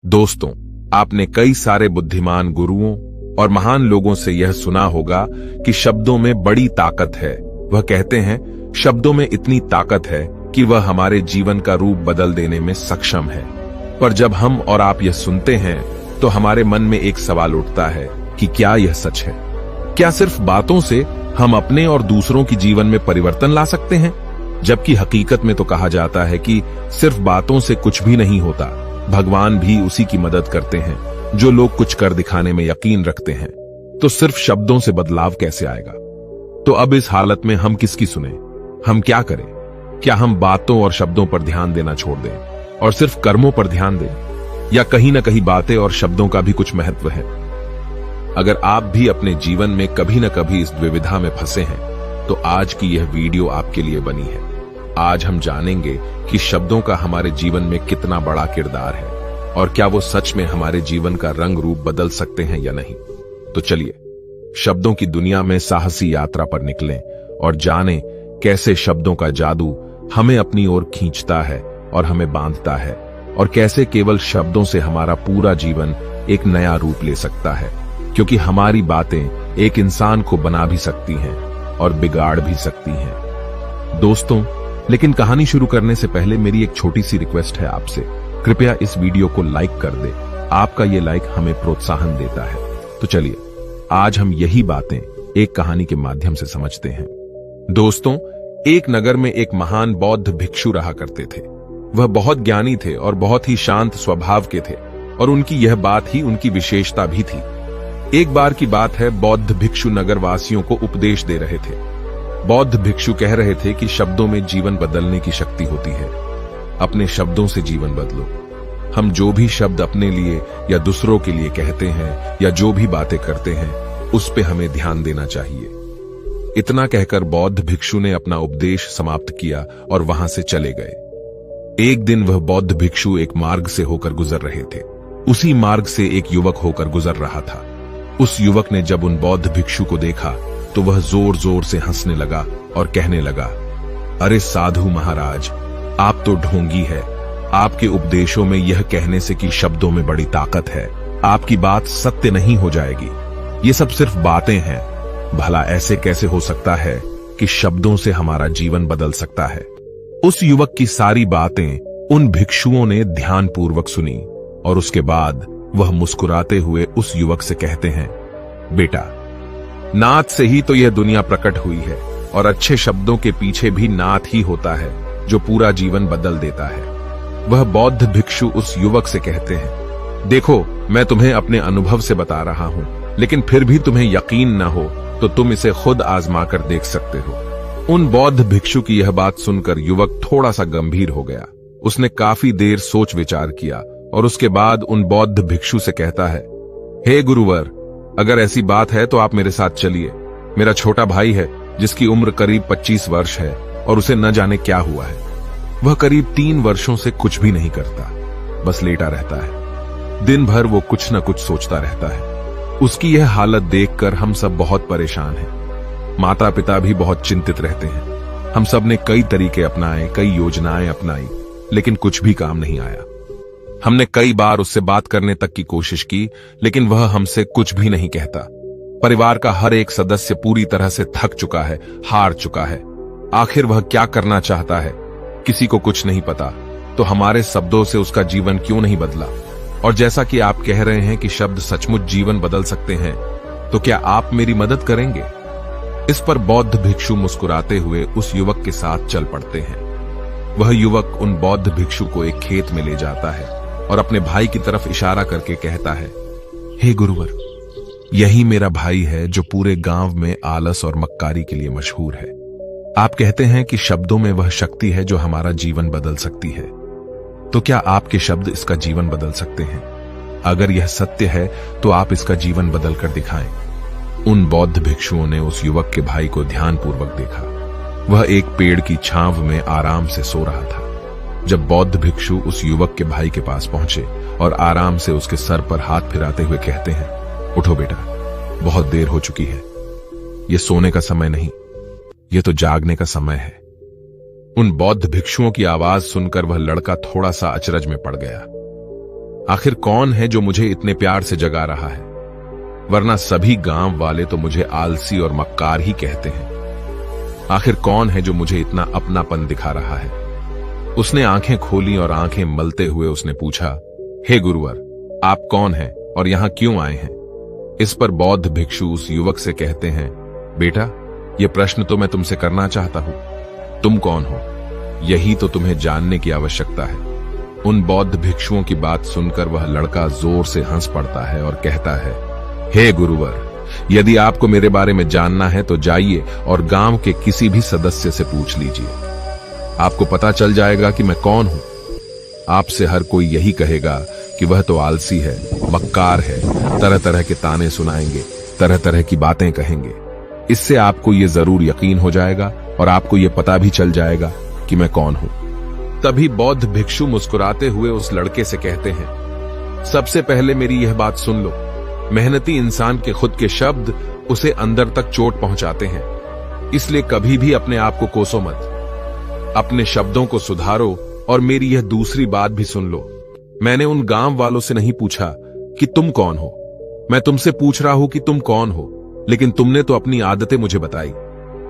दोस्तों, आपने कई सारे बुद्धिमान गुरुओं और महान लोगों से यह सुना होगा कि शब्दों में बड़ी ताकत है। वह कहते हैं, शब्दों में इतनी ताकत है कि वह हमारे जीवन का रूप बदल देने में सक्षम है। पर जब हम और आप यह सुनते हैं तो हमारे मन में एक सवाल उठता है कि क्या यह सच है? क्या सिर्फ बातों से हम अपने और दूसरों की जीवन में परिवर्तन ला सकते हैं? जबकि हकीकत में तो कहा जाता है कि सिर्फ बातों से कुछ भी नहीं होता, भगवान भी उसी की मदद करते हैं जो लोग कुछ कर दिखाने में यकीन रखते हैं। तो सिर्फ शब्दों से बदलाव कैसे आएगा? तो अब इस हालत में हम किसकी सुने? हम क्या करें? क्या हम बातों और शब्दों पर ध्यान देना छोड़ दें और सिर्फ कर्मों पर ध्यान दें? या कहीं ना कहीं बातें और शब्दों का भी कुछ महत्व है? अगर आप भी अपने जीवन में कभी न कभी इस द्विविधा में फंसे हैं तो आज की यह वीडियो आपके लिए बनी है। आज हम जानेंगे कि शब्दों का हमारे जीवन में कितना बड़ा किरदार है और क्या वो सच में हमारे जीवन का रंग रूप बदल सकते हैं या नहीं। तो चलिए शब्दों की दुनिया में साहसी यात्रा पर निकलें और जानें कैसे शब्दों का जादू हमें अपनी ओर खींचता है और हमें बांधता है, और कैसे केवल शब्दों से हमारा पूरा जीवन एक नया रूप ले सकता है। क्योंकि हमारी बातें एक इंसान को बना भी सकती हैं और बिगाड़ भी सकती हैं। दोस्तों, लेकिन कहानी शुरू करने से पहले मेरी एक छोटी सी रिक्वेस्ट है आपसे, कृपया इस वीडियो को लाइक कर दे। आपका ये लाइक हमें प्रोत्साहन देता है। तो चलिए आज हम यही बातें एक कहानी के माध्यम से समझते हैं। दोस्तों, एक नगर में एक महान बौद्ध भिक्षु रहा करते थे। वह बहुत ज्ञानी थे और बहुत ही शांत स्वभाव के थे, और उनकी यह बात ही उनकी विशेषता भी थी। एक बार की बात है, बौद्ध भिक्षु नगरवासियों को उपदेश दे रहे थे। बौद्ध भिक्षु कह रहे थे कि शब्दों में जीवन बदलने की शक्ति होती है। अपने शब्दों से जीवन बदलो। हम जो भी शब्द अपने लिए या दूसरों के लिए कहते हैं या जो भी बातें करते हैं उस पे हमें ध्यान देना चाहिए। इतना कहकर बौद्ध भिक्षु ने अपना उपदेश समाप्त किया और वहां से चले गए। एक दिन वह बौद्ध भिक्षु एक मार्ग से होकर गुजर रहे थे। उसी मार्ग से एक युवक होकर गुजर रहा था। उस युवक ने जब उन बौद्ध भिक्षु को देखा तो वह जोर जोर से हंसने लगा और कहने लगा, अरे साधु महाराज, आप तो ढोंगी है। आपके उपदेशों में यह कहने से कि शब्दों में बड़ी ताकत है, आपकी बात सत्य नहीं हो जाएगी। ये सब सिर्फ बातें हैं। भला ऐसे कैसे हो सकता है कि शब्दों से हमारा जीवन बदल सकता है? उस युवक की सारी बातें उन भिक्षुओं ने ध्यानपूर्वक सुनी और उसके बाद वह मुस्कुराते हुए उस युवक से कहते हैं, बेटा, नाद से ही तो यह दुनिया प्रकट हुई है, और अच्छे शब्दों के पीछे भी नाद ही होता है जो पूरा जीवन बदल देता है। वह बौद्ध भिक्षु उस युवक से कहते हैं, देखो, मैं तुम्हें अपने अनुभव से बता रहा हूं, लेकिन फिर भी तुम्हें यकीन न हो तो तुम इसे खुद आजमा कर देख सकते हो। उन बौद्ध भिक्षु की यह बात सुनकर युवक थोड़ा सा गंभीर हो गया। उसने काफी देर सोच विचार किया और उसके बाद उन बौद्ध भिक्षु से कहता है, हे गुरुवर, अगर ऐसी बात है तो आप मेरे साथ चलिए। मेरा छोटा भाई है जिसकी उम्र करीब 25 वर्ष है और उसे न जाने क्या हुआ है। वह करीब 3 वर्षों से कुछ भी नहीं करता, बस लेटा रहता है। दिन भर वो कुछ न कुछ सोचता रहता है। उसकी यह हालत देखकर हम सब बहुत परेशान हैं। माता पिता भी बहुत चिंतित रहते हैं। हम सब ने कई तरीके अपनाए, कई योजनाएं अपनाई, लेकिन कुछ भी काम नहीं आया। हमने कई बार उससे बात करने तक की कोशिश की, लेकिन वह हमसे कुछ भी नहीं कहता। परिवार का हर एक सदस्य पूरी तरह से थक चुका है, हार चुका है। आखिर वह क्या करना चाहता है, किसी को कुछ नहीं पता। तो हमारे शब्दों से उसका जीवन क्यों नहीं बदला? और जैसा कि आप कह रहे हैं कि शब्द सचमुच जीवन बदल सकते हैं, तो क्या आप मेरी मदद करेंगे? इस पर बौद्ध भिक्षु मुस्कुराते हुए उस युवक के साथ चल पड़ते हैं। वह युवक उन बौद्ध भिक्षु को एक खेत में ले जाता है और अपने भाई की तरफ इशारा करके कहता है, हे गुरुवर, यही मेरा भाई है जो पूरे गांव में आलस और मक्कारी के लिए मशहूर है। आप कहते हैं कि शब्दों में वह शक्ति है जो हमारा जीवन बदल सकती है। तो क्या आपके शब्द इसका जीवन बदल सकते हैं? अगर यह सत्य है तो आप इसका जीवन बदल कर दिखाएं। उन बौद्ध भिक्षुओं ने उस युवक के भाई को ध्यानपूर्वक देखा। वह एक पेड़ की छांव में आराम से सो रहा था। जब बौद्ध भिक्षु उस युवक के भाई के पास पहुंचे और आराम से उसके सर पर हाथ फिराते हुए कहते हैं, उठो बेटा, बहुत देर हो चुकी है। ये सोने का समय नहीं, ये तो जागने का समय है। उन बौद्ध भिक्षुओं की आवाज सुनकर वह लड़का थोड़ा सा अचरज में पड़ गया। आखिर कौन है जो मुझे इतने प्यार से जगा रहा है, वरना सभी गांव वाले तो मुझे आलसी और मक्कार ही कहते हैं। आखिर कौन है जो मुझे इतना अपनापन दिखा रहा है। उसने आंखें खोली और आंखें मलते हुए उसने पूछा, हे गुरुवर, आप कौन हैं और यहां क्यों आए हैं? इस पर बौद्ध भिक्षु उस युवक से कहते हैं, बेटा, यह प्रश्न तो मैं तुमसे करना चाहता हूं। तुम कौन हो, यही तो तुम्हें जानने की आवश्यकता है। उन बौद्ध भिक्षुओं की बात सुनकर वह लड़का जोर से हंस पड़ता है और कहता है, हे गुरुवर, यदि आपको मेरे बारे में जानना है तो जाइए और गांव के किसी भी सदस्य से पूछ लीजिए। आपको पता चल जाएगा कि मैं कौन हूं। आपसे हर कोई यही कहेगा कि वह तो आलसी है, मक्कार है, तरह तरह के ताने सुनाएंगे, तरह तरह की बातें कहेंगे। इससे आपको ये जरूर यकीन हो जाएगा और आपको ये पता भी चल जाएगा कि मैं कौन हूं। तभी बौद्ध भिक्षु मुस्कुराते हुए उस लड़के से कहते हैं, सबसे पहले मेरी यह बात सुन लो। मेहनती इंसान के खुद के शब्द उसे अंदर तक चोट पहुंचाते हैं, इसलिए कभी भी अपने आप को कोसो मत। अपने शब्दों को सुधारो और मेरी यह दूसरी बात भी सुन लो। मैंने उन गांव वालों से नहीं पूछा कि तुम कौन हो, मैं तुमसे पूछ रहा हूं कि तुम कौन हो, लेकिन तुमने तो अपनी आदतें मुझे बताई।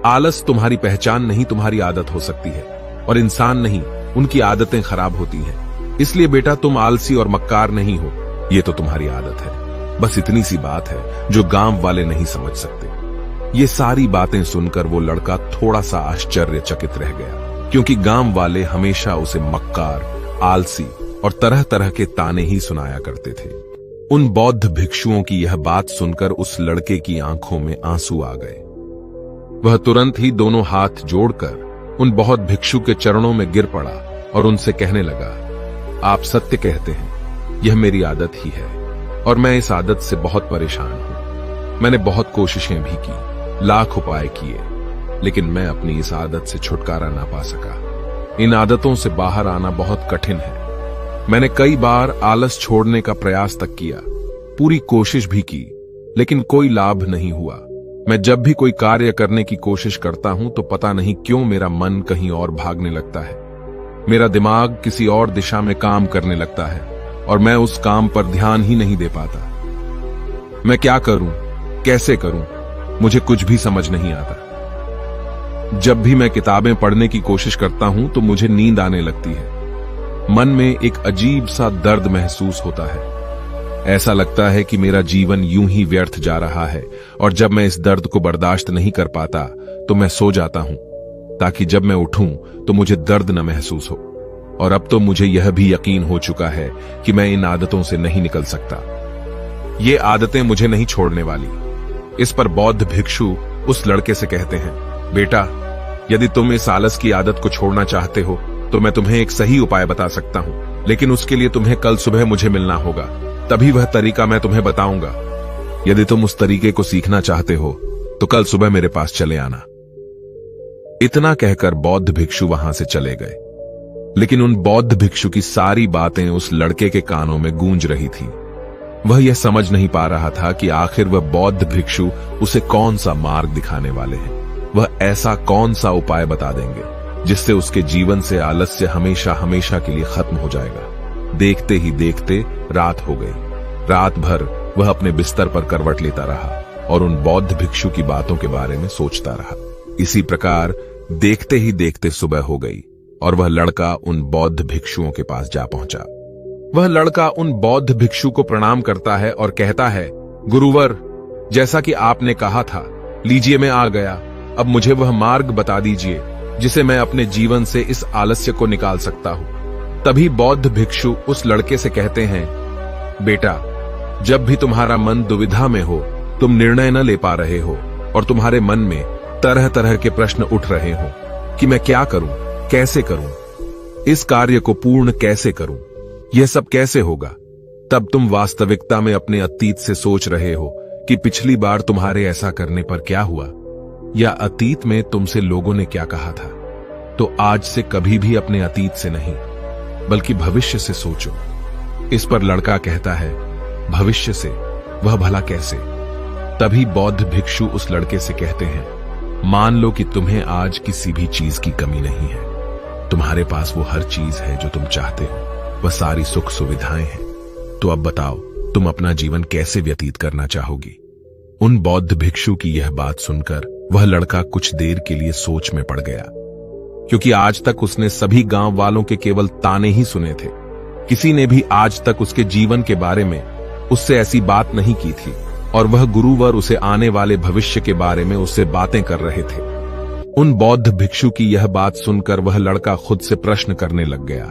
आलस तुम्हारी पहचान नहीं, तुम्हारी आदत हो सकती है, और इंसान नहीं, उनकी आदतें खराब होती हैं। इसलिए बेटा, तुम आलसी और मक्कार नहीं हो, ये तो तुम्हारी आदत है। बस इतनी सी बात है जो गांव वाले नहीं समझ सकते। ये सारी बातें सुनकर वो लड़का थोड़ा सा आश्चर्यचकित रह गया, क्योंकि गांव वाले हमेशा उसे मक्कार, आलसी और तरह तरह के ताने ही सुनाया करते थे। उन बौद्ध भिक्षुओं की यह बात सुनकर उस लड़के की आंखों में आंसू आ गए। वह तुरंत ही दोनों हाथ जोड़कर उन बौद्ध भिक्षु के चरणों में गिर पड़ा और उनसे कहने लगा, आप सत्य कहते हैं, यह मेरी आदत ही है और मैं इस आदत से बहुत परेशान हूं। मैंने बहुत कोशिशें भी की, लाख उपाय किए, लेकिन मैं अपनी इस आदत से छुटकारा ना पा सका। इन आदतों से बाहर आना बहुत कठिन है। मैंने कई बार आलस छोड़ने का प्रयास तक किया, पूरी कोशिश भी की, लेकिन कोई लाभ नहीं हुआ। मैं जब भी कोई कार्य करने की कोशिश करता हूं तो पता नहीं क्यों मेरा मन कहीं और भागने लगता है। मेरा दिमाग किसी और दिशा में काम करने लगता है और मैं उस काम पर ध्यान ही नहीं दे पाता। मैं क्या करूं, कैसे करूं, मुझे कुछ भी समझ नहीं आता। जब भी मैं किताबें पढ़ने की कोशिश करता हूं तो मुझे नींद आने लगती है। मन में एक अजीब सा दर्द महसूस होता है। ऐसा लगता है कि मेरा जीवन यूं ही व्यर्थ जा रहा है, और जब मैं इस दर्द को बर्दाश्त नहीं कर पाता तो मैं सो जाता हूं, ताकि जब मैं उठूं तो मुझे दर्द न महसूस हो। और अब तो मुझे यह भी यकीन हो चुका है कि मैं इन आदतों से नहीं निकल सकता। ये आदतें मुझे नहीं छोड़ने वाली। इस पर बौद्ध भिक्षु उस लड़के से कहते हैं, बेटा, यदि तुम इस आलस की आदत को छोड़ना चाहते हो तो मैं तुम्हें एक सही उपाय बता सकता हूं, लेकिन उसके लिए तुम्हें कल सुबह मुझे मिलना होगा, तभी वह तरीका मैं तुम्हें बताऊंगा। यदि तुम उस तरीके को सीखना चाहते हो तो कल सुबह मेरे पास चले आना। इतना कहकर बौद्ध भिक्षु वहां से चले गए, लेकिन उन बौद्ध भिक्षु की सारी बातें उस लड़के के कानों में गूंज रही थी। वह यह समझ नहीं पा रहा था कि आखिर वह बौद्ध भिक्षु उसे कौन सा मार्ग दिखाने वाले हैं। वह ऐसा कौन सा उपाय बता देंगे जिससे उसके जीवन से आलस्य हमेशा हमेशा के लिए खत्म हो जाएगा। देखते ही देखते रात हो गई। रात भर वह अपने बिस्तर पर करवट लेता रहा और उन बौद्ध भिक्षु की बातों के बारे में सोचता रहा। इसी प्रकार देखते ही देखते सुबह हो गई और वह लड़का उन बौद्ध भिक्षुओं के पास जा पहुंचा। वह लड़का उन बौद्ध भिक्षु को प्रणाम करता है और कहता है, गुरुवर, जैसा कि आपने कहा था, लीजिए मैं आ गया। अब मुझे वह मार्ग बता दीजिए जिसे मैं अपने जीवन से इस आलस्य को निकाल सकता हूं। तभी बौद्ध भिक्षु उस लड़के से कहते हैं, बेटा, जब भी तुम्हारा मन दुविधा में हो, तुम निर्णय न ले पा रहे हो और तुम्हारे मन में तरह तरह के प्रश्न उठ रहे हो कि मैं क्या करूं, कैसे करूं, इस कार्य को पूर्ण कैसे करूं, यह सब कैसे होगा, तब तुम वास्तविकता में अपने अतीत से सोच रहे हो कि पिछली बार तुम्हारे ऐसा करने पर क्या हुआ, या अतीत में तुमसे लोगों ने क्या कहा था। तो आज से कभी भी अपने अतीत से नहीं, बल्कि भविष्य से सोचो। इस पर लड़का कहता है, भविष्य से, वह भला कैसे? तभी बौद्ध भिक्षु उस लड़के से कहते हैं, मान लो कि तुम्हें आज किसी भी चीज की कमी नहीं है। तुम्हारे पास वो हर चीज है जो तुम चाहते हो, वह सारी सुख सुविधाएं हैं। तो अब बताओ, तुम अपना जीवन कैसे व्यतीत करना चाहोगी? उन बौद्ध भिक्षु की यह बात सुनकर वह लड़का कुछ देर के लिए सोच में पड़ गया, क्योंकि आज तक उसने सभी गांव वालों के केवल ताने ही सुने थे। किसी ने भी आज तक उसके जीवन के बारे में उससे ऐसी बात नहीं की थी, और वह गुरुवर उसे आने वाले भविष्य के बारे में उससे बातें कर रहे थे। उन बौद्ध भिक्षु की यह बात सुनकर वह लड़का खुद से प्रश्न करने लग गया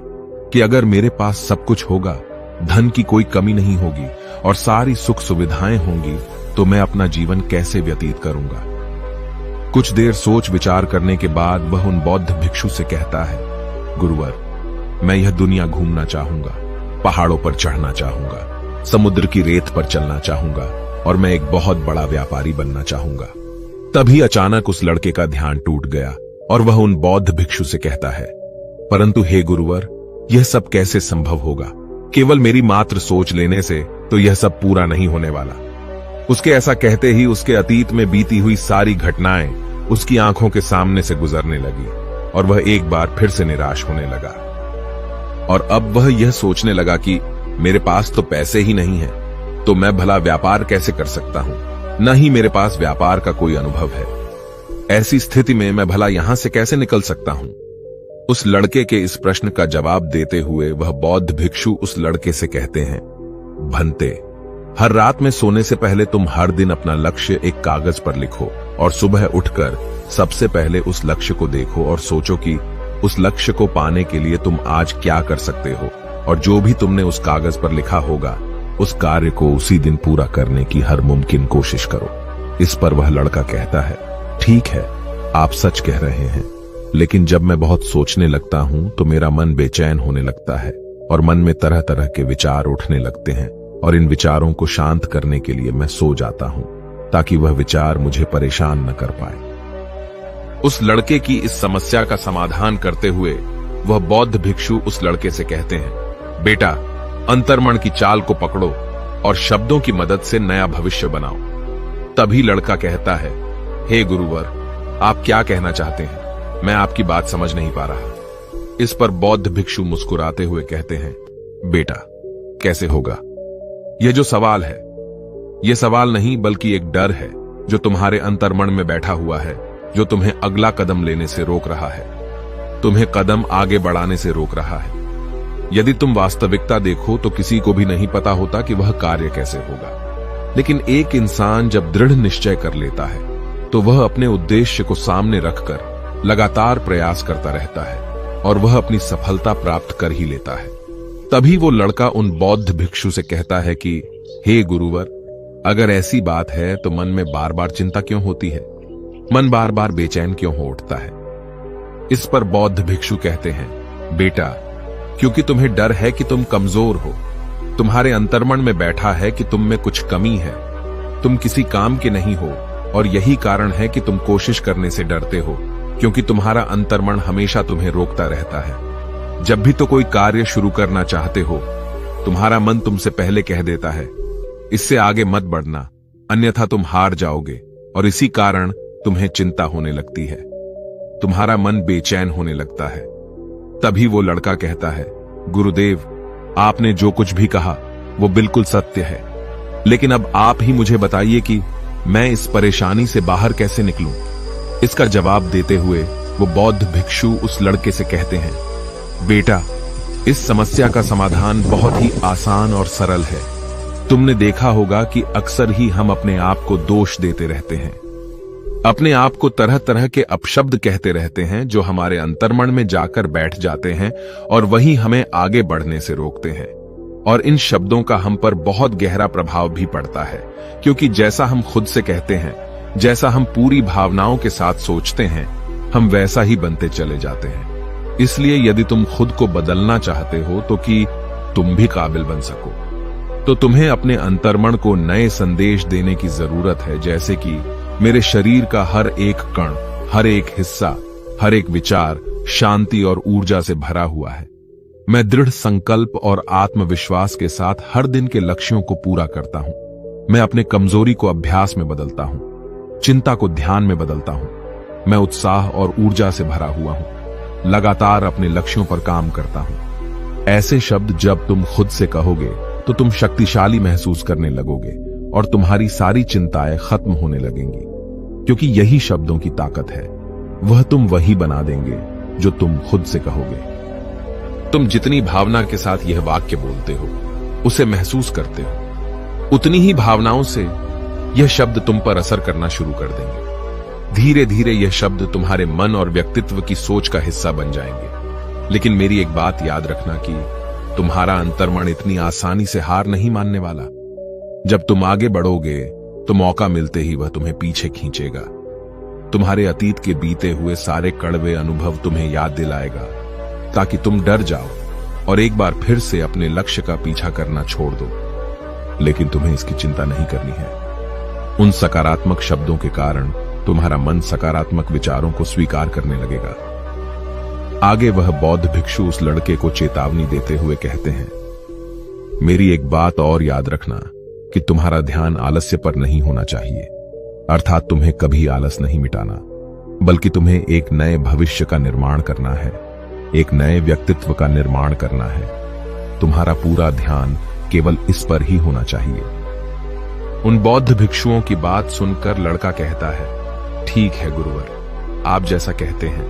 कि अगर मेरे पास सब कुछ होगा, धन की कोई कमी नहीं होगी और सारी सुख सुविधाएं होंगी, तो मैं अपना जीवन कैसे व्यतीत करूंगा? कुछ देर सोच विचार करने के बाद वह उन बौद्ध भिक्षु से कहता है, गुरुवर, मैं यह दुनिया घूमना चाहूंगा, पहाड़ों पर चढ़ना चाहूंगा, समुद्र की रेत पर चलना चाहूंगा और मैं एक बहुत बड़ा व्यापारी बनना चाहूंगा। तभी अचानक उस लड़के का ध्यान टूट गया और वह उन बौद्ध भिक्षु से कहता है, परंतु हे गुरुवर, यह सब कैसे संभव होगा? केवल मेरी मात्र सोच लेने से तो यह सब पूरा नहीं होने वाला। उसके ऐसा कहते ही उसके अतीत में बीती हुई सारी घटनाएं उसकी आंखों के सामने से गुजरने लगी और वह एक बार फिर से निराश होने लगा। और अब वह यह सोचने लगा कि मेरे पास तो पैसे ही नहीं है, तो मैं भला व्यापार कैसे कर सकता हूं? न ही मेरे पास व्यापार का कोई अनुभव है। ऐसी स्थिति में मैं भला यहां से कैसे निकल सकता हूं? उस लड़के के इस प्रश्न का जवाब देते हुए वह बौद्ध भिक्षु उस लड़के से कहते हैं, भंते, हर रात में सोने से पहले तुम हर दिन अपना लक्ष्य एक कागज पर लिखो और सुबह उठकर सबसे पहले उस लक्ष्य को देखो और सोचो कि उस लक्ष्य को पाने के लिए तुम आज क्या कर सकते हो, और जो भी तुमने उस कागज पर लिखा होगा उस कार्य को उसी दिन पूरा करने की हर मुमकिन कोशिश करो। इस पर वह लड़का कहता है, ठीक है, आप सच कह रहे हैं, लेकिन जब मैं बहुत सोचने लगता हूं तो मेरा मन बेचैन होने लगता है और मन में तरह तरह के विचार उठने लगते हैं, और इन विचारों को शांत करने के लिए मैं सो जाता हूं ताकि वह विचार मुझे परेशान न कर पाए। उस लड़के की इस समस्या का समाधान करते हुए वह बौद्ध भिक्षु उस लड़के से कहते हैं, बेटा, अंतर्मन की चाल को पकड़ो और शब्दों की मदद से नया भविष्य बनाओ। तभी लड़का कहता है, हे गुरुवर, आप क्या कहना चाहते हैं? मैं आपकी बात समझ नहीं पा रहा। इस पर बौद्ध भिक्षु मुस्कुराते हुए कहते हैं, बेटा, कैसे होगा? यह जो सवाल है, यह सवाल नहीं बल्कि एक डर है जो तुम्हारे अंतर्मन में बैठा हुआ है, जो तुम्हें अगला कदम लेने से रोक रहा है, तुम्हें कदम आगे बढ़ाने से रोक रहा है। यदि तुम वास्तविकता देखो तो किसी को भी नहीं पता होता कि वह कार्य कैसे होगा, लेकिन एक इंसान जब दृढ़ निश्चय कर लेता है तो वह अपने उद्देश्य को सामने रखकर लगातार प्रयास करता रहता है और वह अपनी सफलता प्राप्त कर ही लेता है। तभी वो लड़का उन बौद्ध भिक्षु से कहता है कि हे गुरुवर, अगर ऐसी बात है तो मन में बार बार चिंता क्यों होती है? मन बार बार बेचैन क्यों हो उठता है? इस पर बौद्ध भिक्षु कहते हैं, बेटा, क्योंकि तुम्हें डर है कि तुम कमजोर हो, तुम्हारे अंतर्मन में बैठा है कि तुम में कुछ कमी है, तुम किसी काम के नहीं हो, और यही कारण है कि तुम कोशिश करने से डरते हो, क्योंकि तुम्हारा अंतर्मन हमेशा तुम्हें रोकता रहता है। जब भी तो कोई कार्य शुरू करना चाहते हो, तुम्हारा मन तुमसे पहले कह देता है, इससे आगे मत बढ़ना, अन्यथा तुम हार जाओगे, और इसी कारण तुम्हें चिंता होने लगती है, तुम्हारा मन बेचैन होने लगता है। तभी वो लड़का कहता है, गुरुदेव, आपने जो कुछ भी कहा वो बिल्कुल सत्य है, लेकिन अब आप ही मुझे बताइए कि मैं इस परेशानी से बाहर कैसे निकलूं? इसका जवाब देते हुए वो बौद्ध भिक्षु उस लड़के से कहते हैं, बेटा, इस समस्या का समाधान बहुत ही आसान और सरल है। तुमने देखा होगा कि अक्सर ही हम अपने आप को दोष देते रहते हैं, अपने आप को तरह तरह के अपशब्द कहते रहते हैं जो हमारे अंतर्मन में जाकर बैठ जाते हैं और वही हमें आगे बढ़ने से रोकते हैं। और इन शब्दों का हम पर बहुत गहरा प्रभाव भी पड़ता है, क्योंकि जैसा हम खुद से कहते हैं, जैसा हम पूरी भावनाओं के साथ सोचते हैं, हम वैसा ही बनते चले जाते हैं। इसलिए यदि तुम खुद को बदलना चाहते हो तो कि तुम भी काबिल बन सको, तो तुम्हें अपने अंतर्मन को नए संदेश देने की जरूरत है, जैसे कि मेरे शरीर का हर एक कण, हर एक हिस्सा, हर एक विचार शांति और ऊर्जा से भरा हुआ है। मैं दृढ़ संकल्प और आत्मविश्वास के साथ हर दिन के लक्ष्यों को पूरा करता हूं। मैं अपने कमजोरी को अभ्यास में बदलता हूं, चिंता को ध्यान में बदलता हूं। मैं उत्साह और ऊर्जा से भरा हुआ हूं, लगातार अपने लक्ष्यों पर काम करता हूं। ऐसे शब्द जब तुम खुद से कहोगे तो तुम शक्तिशाली महसूस करने लगोगे और तुम्हारी सारी चिंताएं खत्म होने लगेंगी, क्योंकि यही शब्दों की ताकत है। वह तुम वही बना देंगे जो तुम खुद से कहोगे। तुम जितनी भावना के साथ यह वाक्य बोलते हो, उसे महसूस करते हो, उतनी ही भावनाओं से यह शब्द तुम पर असर करना शुरू कर देंगे। धीरे धीरे यह शब्द तुम्हारे मन और व्यक्तित्व की सोच का हिस्सा बन जाएंगे। लेकिन मेरी एक बात याद रखना कि तुम्हारा अंतर्मन इतनी आसानी से हार नहीं मानने वाला। जब तुम आगे बढ़ोगे तो मौका मिलते ही वह तुम्हें पीछे खींचेगा। तुम्हारे अतीत के बीते हुए सारे कड़वे अनुभव तुम्हें याद दिलाएगा, ताकि तुम डर जाओ और एक बार फिर से अपने लक्ष्य का पीछा करना छोड़ दो। लेकिन तुम्हें इसकी चिंता नहीं करनी है। उन सकारात्मक शब्दों के कारण तुम्हारा मन सकारात्मक विचारों को स्वीकार करने लगेगा। आगे वह बौद्ध भिक्षु उस लड़के को चेतावनी देते हुए कहते हैं, मेरी एक बात और याद रखना कि तुम्हारा ध्यान आलस्य पर नहीं होना चाहिए। अर्थात तुम्हें कभी आलस नहीं मिटाना, बल्कि तुम्हें एक नए भविष्य का निर्माण करना है, एक नए व्यक्तित्व का निर्माण करना है। तुम्हारा पूरा ध्यान केवल इस पर ही होना चाहिए। उन बौद्ध भिक्षुओं की बात सुनकर लड़का कहता है, ठीक है गुरुवर, आप जैसा कहते हैं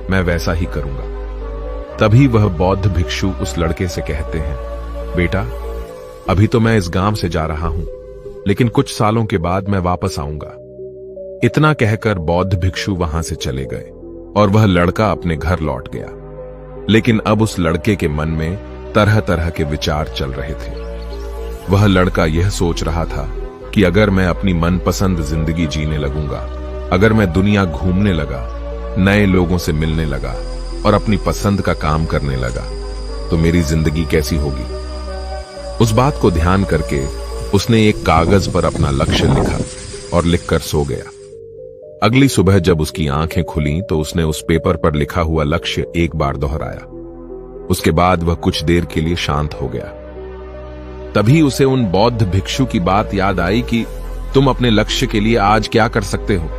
मैं वैसा ही करूंगा। तभी वह बौद्ध भिक्षु उस लड़के से कहते हैं, बेटा, अभी तो मैं इस गांव से जा रहा हूं, लेकिन कुछ सालों के बाद मैं वापस आऊंगा। इतना कहकर बौद्ध भिक्षु वहां से चले गए और वह लड़का अपने घर लौट गया। लेकिन अब उस लड़के के मन में तरह तरह के विचार चल रहे थे। वह लड़का यह सोच रहा था कि अगर मैं अपनी मनपसंद जिंदगी जीने लगूंगा, अगर मैं दुनिया घूमने लगा, नए लोगों से मिलने लगा और अपनी पसंद का काम करने लगा, तो मेरी जिंदगी कैसी होगी। उस बात को ध्यान करके उसने एक कागज पर अपना लक्ष्य लिखा और लिखकर सो गया। अगली सुबह जब उसकी आंखें खुलीं तो उसने उस पेपर पर लिखा हुआ लक्ष्य एक बार दोहराया। उसके बाद वह कुछ देर के लिए शांत हो गया। तभी उसे उन बौद्ध भिक्षु की बात याद आई कि तुम अपने लक्ष्य के लिए आज क्या कर सकते हो।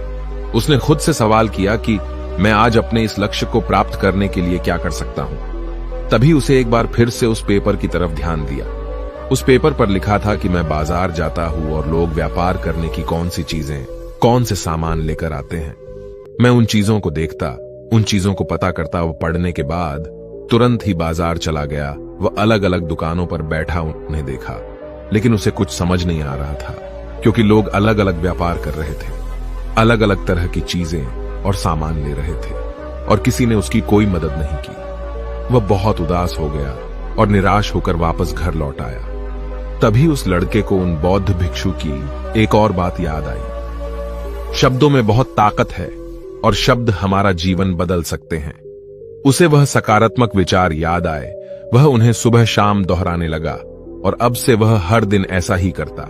उसने खुद से सवाल किया कि मैं आज अपने इस लक्ष्य को प्राप्त करने के लिए क्या कर सकता हूं। तभी उसे एक बार फिर से उस पेपर की तरफ ध्यान दिया। उस पेपर पर लिखा था कि मैं बाजार जाता हूं और लोग व्यापार करने की कौन सी चीजें, कौन से सामान लेकर आते हैं। मैं उन चीजों को देखता, उन चीजों को पता करता। वो पढ़ने के बाद तुरंत ही बाजार चला गया। वह अलग अलग दुकानों पर बैठा उन्हें देखा, लेकिन उसे कुछ समझ नहीं आ रहा था, क्योंकि लोग अलग अलग व्यापार कर रहे थे, अलग अलग तरह की चीजें और सामान ले रहे थे, और किसी ने उसकी कोई मदद नहीं की। वह बहुत उदास हो गया और निराश होकर वापस घर लौट आया। तभी उस लड़के को उन बौद्ध भिक्षु की एक और बात याद आई। शब्दों में बहुत ताकत है और शब्द हमारा जीवन बदल सकते हैं। उसे वह सकारात्मक विचार याद आए। वह उन्हें सुबह शाम दोहराने लगा और अब से वह हर दिन ऐसा ही करता।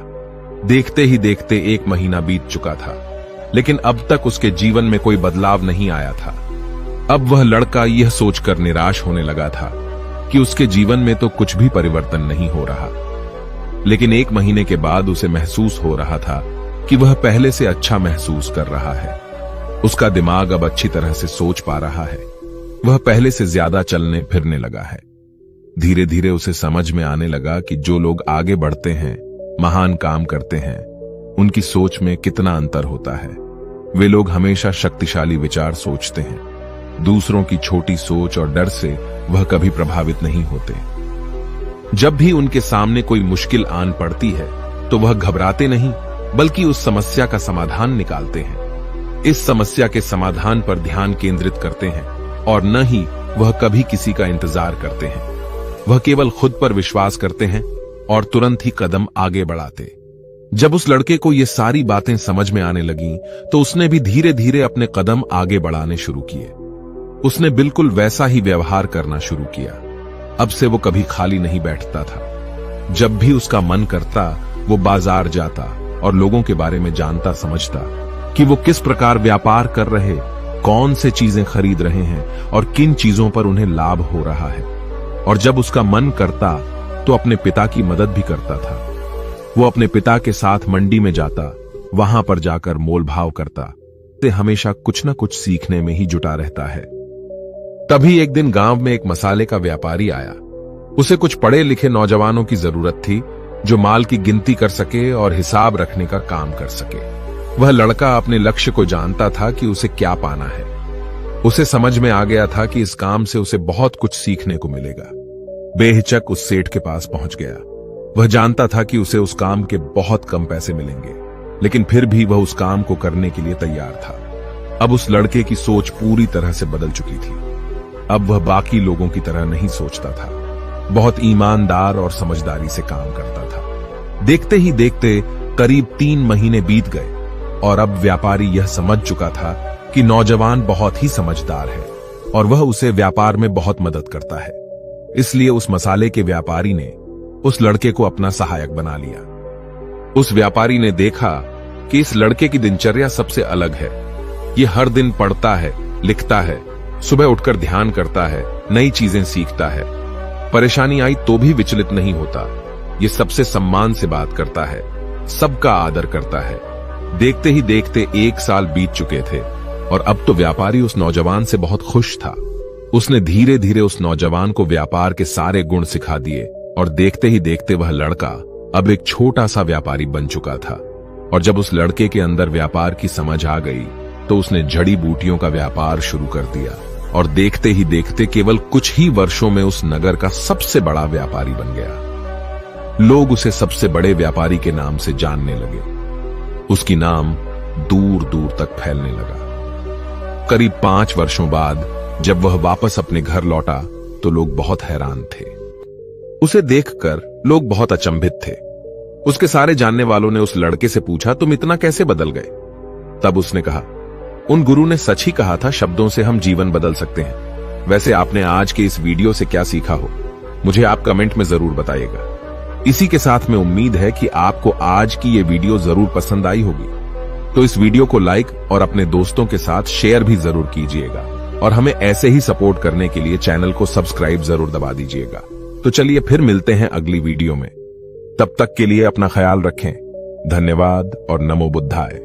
देखते ही देखते 1 महीना बीत चुका था, लेकिन अब तक उसके जीवन में कोई बदलाव नहीं आया था। अब वह लड़का यह सोचकर निराश होने लगा था कि उसके जीवन में तो कुछ भी परिवर्तन नहीं हो रहा। लेकिन 1 महीने के बाद उसे महसूस हो रहा था कि वह पहले से अच्छा महसूस कर रहा है। उसका दिमाग अब अच्छी तरह से सोच पा रहा है। वह पहले से ज्यादा चलने फिरने लगा है। धीरे धीरे उसे समझ में आने लगा कि जो लोग आगे बढ़ते हैं, महान काम करते हैं, उनकी सोच में कितना अंतर होता है। वे लोग हमेशा शक्तिशाली विचार सोचते हैं। दूसरों की छोटी सोच और डर से वह कभी प्रभावित नहीं होते। जब भी उनके सामने कोई मुश्किल आन पड़ती है तो वह घबराते नहीं, बल्कि उस समस्या का समाधान निकालते हैं। इस समस्या के समाधान पर ध्यान केंद्रित करते हैं और न ही वह कभी किसी का इंतजार करते हैं। वह केवल खुद पर विश्वास करते हैं और तुरंत ही कदम आगे बढ़ाते। जब उस लड़के को ये सारी बातें समझ में आने लगीं, तो उसने भी धीरे धीरे अपने कदम आगे बढ़ाने शुरू किए। उसने बिल्कुल वैसा ही व्यवहार करना शुरू किया। अब से वो कभी खाली नहीं बैठता था। जब भी उसका मन करता, वो बाजार जाता और लोगों के बारे में जानता समझता कि वो किस प्रकार व्यापार कर रहे, कौन से चीजें खरीद रहे हैं और किन चीजों पर उन्हें लाभ हो रहा है। और जब उसका मन करता तो अपने पिता की मदद भी करता था। वो अपने पिता के साथ मंडी में जाता, वहां पर जाकर मोल भाव करता। ते हमेशा कुछ न कुछ सीखने में ही जुटा रहता है। तभी एक दिन गांव में एक मसाले का व्यापारी आया। उसे कुछ पढ़े लिखे नौजवानों की जरूरत थी जो माल की गिनती कर सके और हिसाब रखने का काम कर सके। वह लड़का अपने लक्ष्य को जानता था कि उसे क्या पाना है। उसे समझ में आ गया था कि इस काम से उसे बहुत कुछ सीखने को मिलेगा। बेहिचक उस सेठ के पास पहुंच गया। वह जानता था कि उसे उस काम के बहुत कम पैसे मिलेंगे, लेकिन फिर भी वह उस काम को करने के लिए तैयार था। अब उस लड़के की सोच पूरी तरह से बदल चुकी थी। अब वह बाकी लोगों की तरह नहीं सोचता था, बहुत ईमानदार और समझदारी से काम करता था। देखते ही देखते करीब 3 महीने बीत गए और अब व्यापारी यह समझ चुका था कि नौजवान बहुत ही समझदार है और वह उसे व्यापार में बहुत मदद करता है। इसलिए उस मसाले के व्यापारी ने उस लड़के को अपना सहायक बना लिया। उस व्यापारी ने देखा कि इस लड़के की दिनचर्या सबसे अलग है। ये हर दिन पढ़ता है, लिखता है, सुबह उठकर ध्यान करता है, नई चीजें सीखता है। परेशानी आई तो भी विचलित नहीं होता। ये सबसे सम्मान से बात करता है, सबका आदर करता है। देखते ही देखते 1 साल बीत चुके थे और अब तो व्यापारी उस नौजवान से बहुत खुश था। उसने धीरे धीरे उस नौजवान को व्यापार के सारे गुण सिखा दिए और देखते ही देखते वह लड़का अब एक छोटा सा व्यापारी बन चुका था। और जब उस लड़के के अंदर व्यापार की समझ आ गई तो उसने जड़ी बूटियों का व्यापार शुरू कर दिया और देखते ही देखते केवल कुछ ही वर्षों में उस नगर का सबसे बड़ा व्यापारी बन गया। लोग उसे सबसे बड़े व्यापारी के नाम से जानने लगे। उसकी नाम दूर दूर तक फैलने लगा। करीब 5 वर्षों बाद जब वह वापस अपने घर लौटा तो लोग बहुत हैरान थे। उसे देखकर लोग बहुत अचंभित थे। उसके सारे जानने वालों ने उस लड़के से पूछा, तुम इतना कैसे बदल गए? तब उसने कहा, उन गुरु ने सच ही कहा था, शब्दों से हम जीवन बदल सकते हैं। वैसे आपने आज के इस वीडियो से क्या सीखा हो, मुझे आप कमेंट में जरूर बताइएगा। इसी के साथ में उम्मीद है कि आपको आज की ये वीडियो जरूर पसंद आई होगी। तो इस वीडियो को लाइक और अपने दोस्तों के साथ शेयर भी जरूर कीजिएगा और हमें ऐसे ही सपोर्ट करने के लिए चैनल को सब्सक्राइब जरूर दबा दीजिएगा। तो चलिए फिर मिलते हैं अगली वीडियो में। तब तक के लिए अपना ख्याल रखें। धन्यवाद और नमो बुद्धाय।